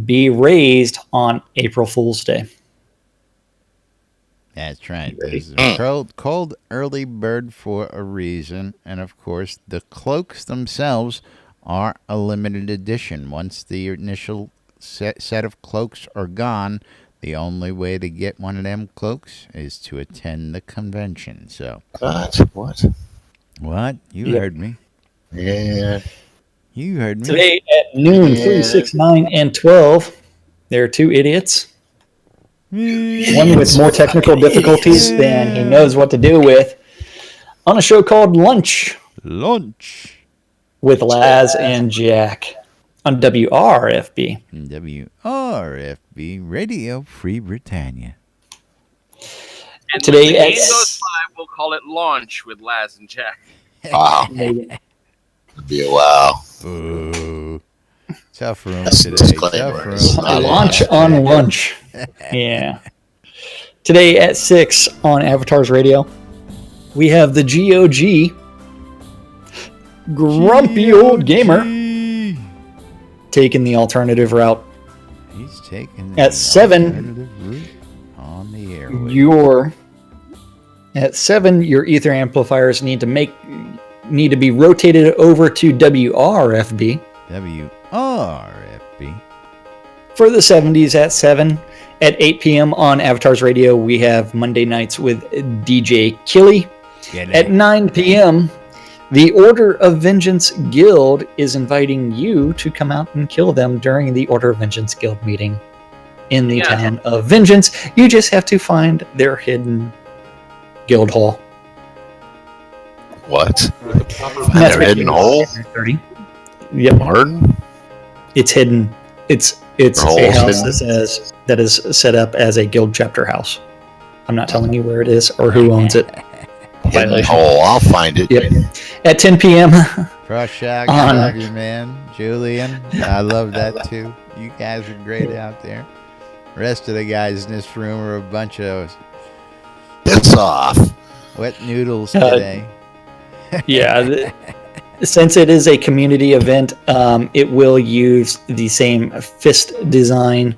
be raised on April Fool's Day. That's right. There's a cold early bird for a reason. And of course, the cloaks themselves are a limited edition. Once the initial set of cloaks are gone, the only way to get one of them cloaks is to attend the convention. So, What? what? You Yep. heard me. Yeah. You heard me. Today at noon, Yeah. 3, 6, 9, and 12, there are two idiots. One with more technical difficulties than he knows what to do with, on a show called Lunch Lunch. with Laz and Jack on WRFB. WRFB Radio Free Britannia. And Today when the game at- goes live, we'll call it Launch with Laz and Jack. Wow. It'd be a wow. Boo. Tough room That's today. disclaimer. Tough room. It's not today. Launch on Lunch. Yeah. Today at 6 on Avatars Radio, we have the GOG, Grumpy Old Gamer, taking the alternative route. He's taking At the 7, alternative route on the airway. your ether amplifiers need to be rotated over to WRFB. WRFB. For the 70s at 7, At 8 p.m. on Avatars Radio, we have Monday nights with DJ Killy. At 9 p.m., the Order of Vengeance Guild is inviting you to come out and kill them during the Order of Vengeance Guild meeting in the town of Vengeance. You just have to find their hidden guild hall. What? That's Their hidden hole? 30. Yep. Pardon? It's hidden. It's a house that is set up as a guild chapter house. I'm not telling you where it is or who owns it. Hidden hole. I'll find it. Yep. At 10 p.m. Prussia, I love you, man. Julian, I love that too. You guys are great out there. The rest of the guys in this room are a bunch of Piss off. wet noodles today. Yeah. Since it is a community event, it will use the same fist design,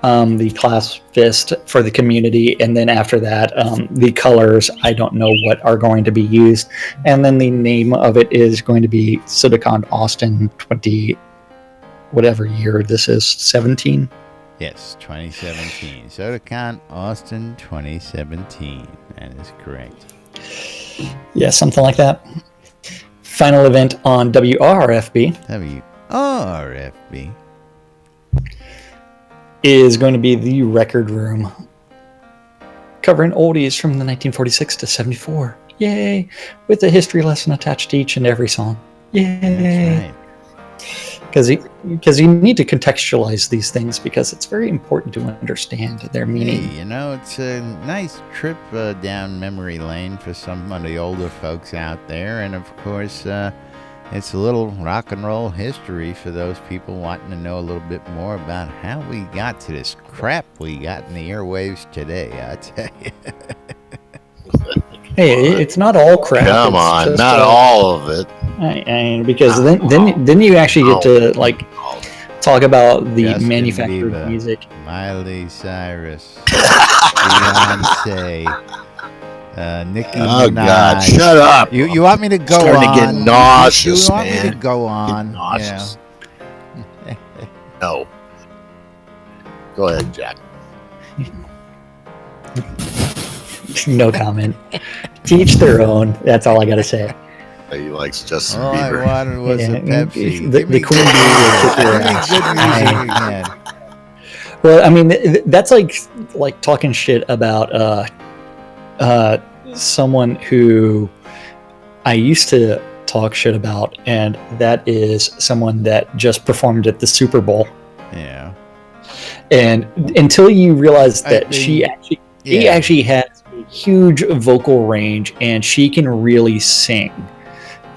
the class fist for the community, and then after that, the colors, I don't know what are going to be used, and then the name of it is going to be Sudacon Austin 20, whatever year this is, 17? Yes, 2017. Sodacon Austin 2017. That is correct. Yeah, something like that. Final event on WRFB WRFB is going to be the Record Room, covering oldies from the 1946 to 74. Yay! With a history lesson attached to each and every song. Yay! That's right. Because you need to contextualize these things because it's very important to understand their meaning. Hey, it's a nice trip down memory lane for some of the older folks out there. And, of course, it's a little rock and roll history for those people wanting to know a little bit more about how we got to this crap we got in the airwaves today, I tell you. Hey, it's not all crap. Come on, not all of it. Because then you actually get to talk about the Justin manufactured Bieber, music. Miley Cyrus, Beyonce, Nicki Minaj. Oh God, shut up! You want me to go Starting on? to get nauseous, You want man. me to go on? Nauseous. No. Go ahead, Jack. No comment. Teach their own. That's all I gotta say. He likes Justin All Bieber. I wanted was a Pepsi. The Give me Queen good Bee will kick your music. ass. Give me good music again. Well, I mean, that's like talking shit about someone who I used to talk shit about, and that is someone that just performed at the Super Bowl. Yeah. And until you realize that she actually has a huge vocal range and she can really sing.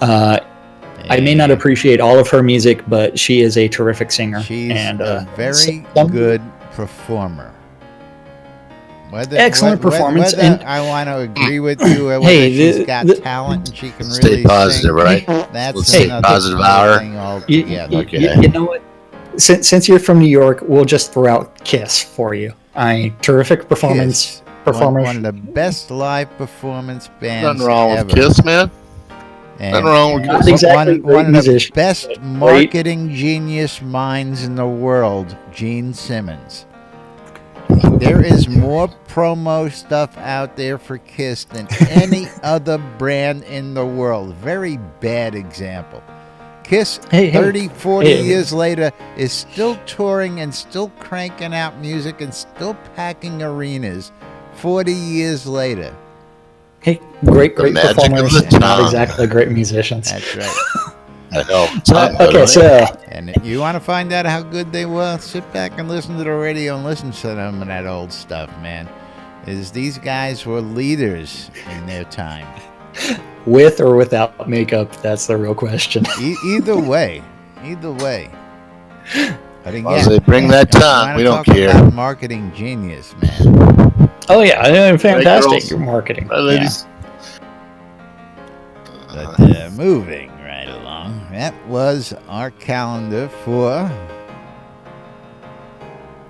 I may not appreciate all of her music, but she is a terrific singer. She's and a very good performer. Excellent performance. Whether And I want to agree with you, or whether Hey, she's got talent and she can Stay really positive, sing, right? That's Let's stay another positive hour. thing altogether. you know what? Since you're from New York, we'll just throw out Kiss for you. Terrific performance. Kiss, one of the best live performance bands Nothing wrong ever. with Kiss, man. And Nothing wrong with Not Kiss. exactly one of the musician. best marketing genius minds in the world, Gene Simmons. There is more promo stuff out there for Kiss than any other brand in the world. Very bad example. Kiss, 30, 40 years later, is still touring and still cranking out music and still packing arenas 40 years later. Hey, great magic of performers, the and not tongue. exactly great musicians. That's right. Okay, so And if you want to find out how good they were, sit back and listen to the radio and listen to them and that old stuff, man. These guys were leaders in their time. with or without makeup, that's the real question. Either way. But again, As they bring that you tongue, wanna we don't talk care. about marketing genius, man. Oh yeah, fantastic girls. marketing. Right, ladies? But moving right along, that was our calendar for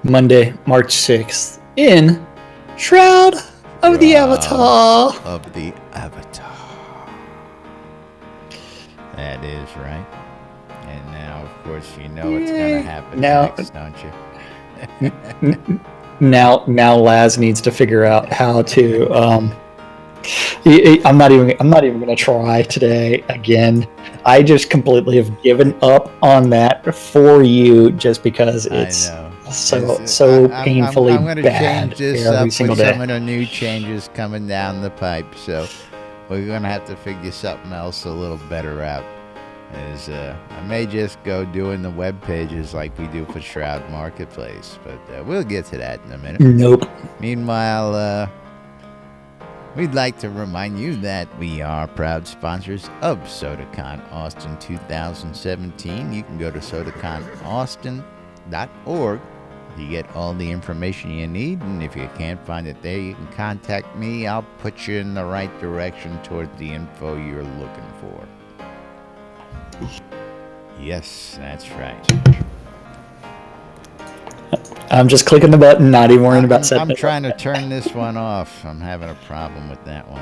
Monday, March 6th in Shroud of the Avatar. Of the Avatar. That is right. And now, of course, you know what's going to happen Now- next, don't you? now Laz needs to figure out how to. I'm not even going to try today again. I just completely have given up on that for you, just because it's so painfully I'm going to bad change this every up single with day. some of the new changes coming down the pipe. So we're going to have to figure something else a little better out. I may just go doing the web pages like we do for Shroud Marketplace, but we'll get to that in a minute. Nope. Meanwhile, we'd like to remind you that we are proud sponsors of SodaCon Austin 2017. You can go to sodaconaustin.org to get all the information you need, and if you can't find it there, you can contact me. I'll put you in the right direction towards the info you're looking for. Yes, that's right. I'm just clicking the button, not even worrying about setting I'm it trying to turn this one off. I'm having a problem with that one.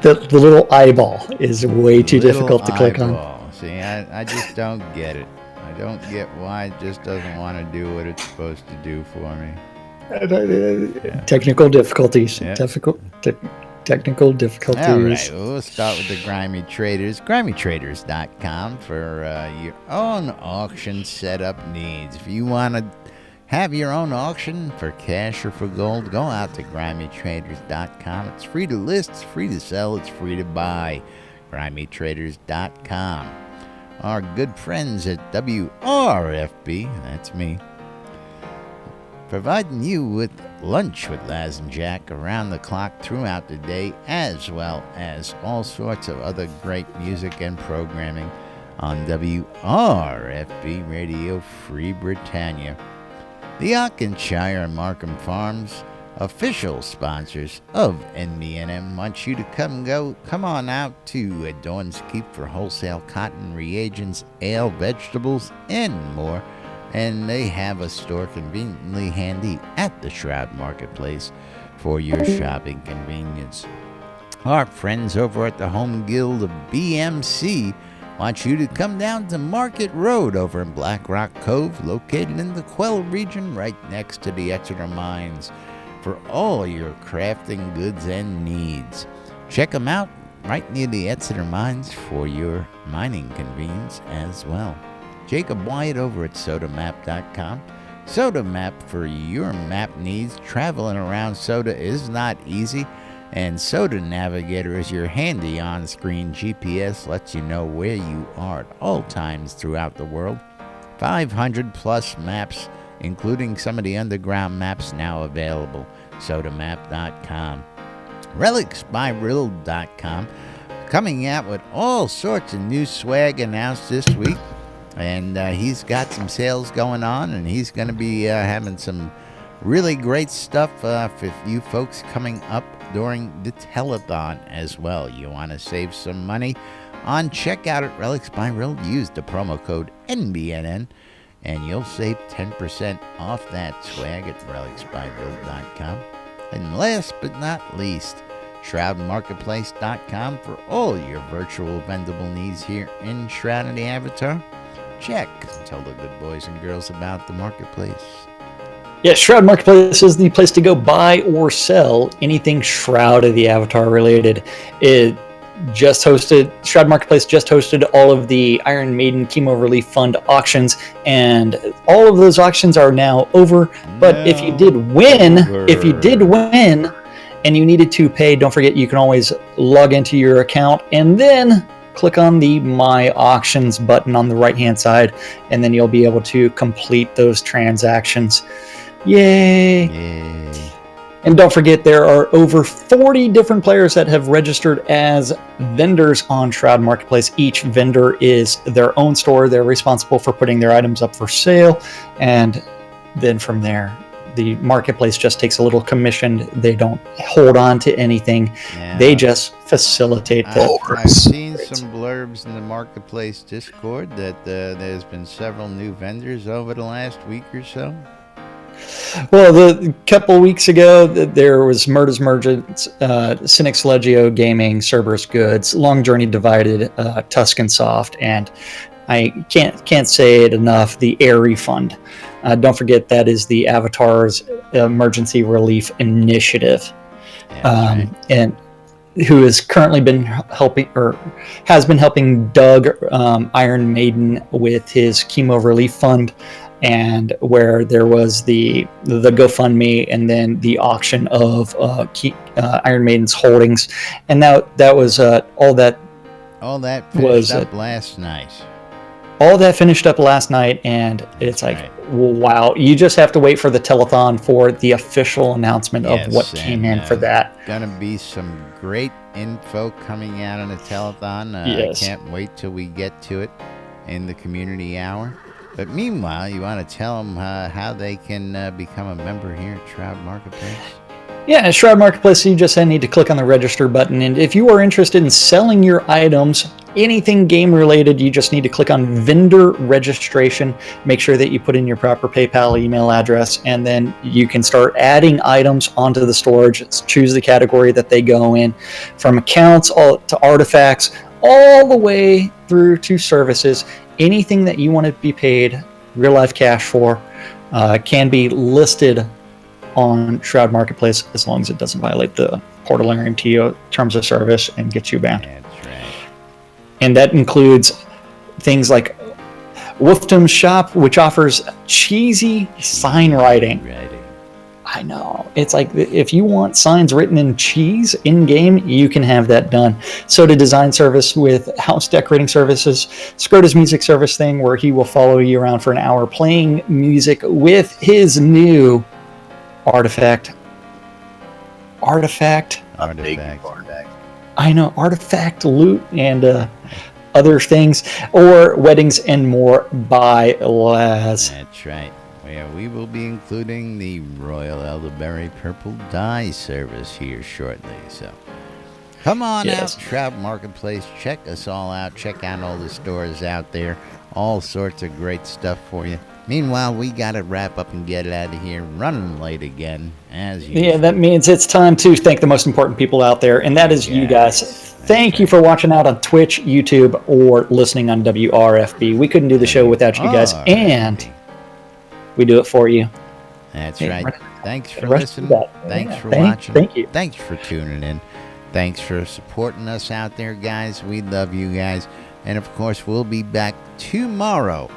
the little eyeball is way too difficult to click on. See, I just don't get it. I don't get why it just doesn't want to do what it's supposed to do for me. Technical difficulties. Yep. Technical difficulties. All right, we'll start with the Grimy Traders. GrimyTraders.com for your own auction setup needs. If you want to have your own auction for cash or for gold, go out to GrimyTraders.com. It's free to list, it's free to sell, it's free to buy. GrimyTraders.com. Our good friends at WRFB, that's me, providing you with lunch with Laz and Jack around the clock throughout the day, as well as all sorts of other great music and programming on WRFB Radio Free Britannia. The Ockhamshire and Markham Farms, official sponsors of NBNN, want you to come on out to Dawn's Keep for wholesale cotton, reagents, ale, vegetables, and more. And they have a store conveniently handy at the Shroud Marketplace for your shopping convenience. Our friends over at the Home Guild of BMC want you to come down to Market Road over in Black Rock Cove, located in the Quell region right next to the Exeter Mines, for all your crafting goods and needs. Check them out right near the Exeter Mines for your mining convenience as well. Jacob Wyatt over at SodaMap.com. SodaMap for your map needs. Traveling around Soda is not easy, and Soda Navigator is your handy on-screen GPS, lets you know where you are at all times throughout the world. 500 plus maps, including some of the underground maps now available. SodaMap.com. RelicsByRiddle.com, coming out with all sorts of new swag announced this week. And he's got some sales going on, and he's going to be having some really great stuff for you folks coming up during the telethon as well. You want to save some money on checkout at Relics by Riddle? Use the promo code NBNN, and you'll save 10% off that swag at relicsbyriddle.com. And last but not least, ShroudMarketplace.com for all your virtual vendable needs here in Shroud of the Avatar. Check and tell the good boys and girls about the marketplace. Yeah, Shroud Marketplace is the place to go buy or sell anything Shroud of the Avatar related. Shroud Marketplace just hosted all of the Iron Maiden Chemo Relief Fund auctions, and all of those auctions are now over. But if you did win, and you needed to pay, don't forget you can always log into your account and then click on the My Auctions button on the right-hand side, and then you'll be able to complete those transactions. Yay! And don't forget, there are over 40 different players that have registered as vendors on Shroud Marketplace. Each vendor is their own store. They're responsible for putting their items up for sale, and then from there, the marketplace just takes a little commission. They don't hold on to anything. Yeah. They just facilitate that. I've seen some blurbs in the marketplace Discord that there's been several new vendors over the last week or so. Well, a couple weeks ago, there was Murda's Merchants, Cynic's Legio Gaming, Cerberus Goods, Long Journey Divided, Tuscan Soft, and I can't say it enough. The air refund. Don't forget that is the Avatar's emergency relief initiative, Right. and who has currently been helping or has been helping Doug Iron Maiden with his chemo relief fund, and where there was the GoFundMe and then the auction of Iron Maiden's holdings, and that was all that finished up last night. All that finished up last night, and it's like, wow, you just have to wait for the telethon for the official announcement of what came in for that. Gonna be some great info coming out on the telethon. Yes. I can't wait till we get to it in the community hour. But meanwhile, you want to tell them how they can become a member here at Shroud Marketplace? Yeah, at Shroud Marketplace, you just need to click on the register button. And if you are interested in selling your items, anything game related, you just need to click on vendor registration. Make sure that you put in your proper PayPal email address, and then you can start adding items onto the storage. Choose the category that they go in, from accounts all to artifacts, all the way through to services. Anything that you want to be paid real life cash for can be listed on Shroud Marketplace, as long as it doesn't violate the Portal MTO terms of service and gets you banned. That's right. And that includes things like Wolfdom's Shop, which offers cheesy sign writing. I know. It's like, if you want signs written in cheese in-game, you can have that done. Soda Design Service with house decorating services. Scrota's music service thing, where he will follow you around for an hour playing music with his new Artifact. I know, artifact loot and other things, or Weddings and More by Laz. That's right. Where we will be including the Royal Elderberry Purple Dye service here shortly. So come on out, Shroud Marketplace. Check us all out. Check out all the stores out there. All sorts of great stuff for you. Meanwhile, we got to wrap up and get out of here. Running late again, as usual. Yeah, that means it's time to thank the most important people out there, and that is you guys. Thank you for watching out on Twitch, YouTube, or listening on WRFB. We couldn't do the show without you guys, and we do it for you. That's right. Thanks for listening. Thanks for watching. Thank you. Thanks for tuning in. Thanks for supporting us out there, guys. We love you guys. And, of course, we'll be back tomorrow.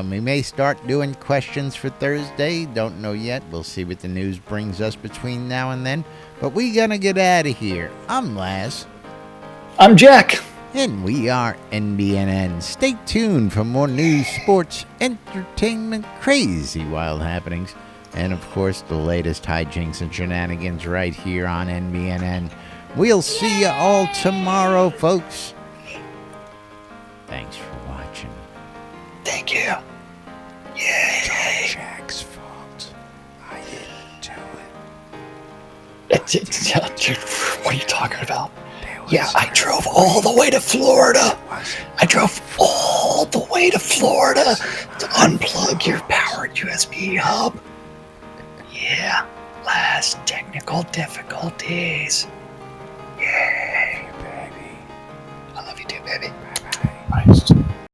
We may start doing questions for Thursday. Don't know yet. We'll see what the news brings us between now and then. But we gonna get out of here. I'm Laz. I'm Jack. And we are NBNN. Stay tuned for more news, sports, entertainment, crazy wild happenings, and, of course, the latest hijinks and shenanigans right here on NBNN. We'll see you all tomorrow, folks. Thanks for watching. Thank you. Yeah. It's all Jack's fault. I didn't do it. What are you talking about? Yeah, I drove all the way to Florida. I drove all the way to Florida to unplug your powered USB hub. Yeah, last technical difficulties. Yay, baby. I love you too, baby.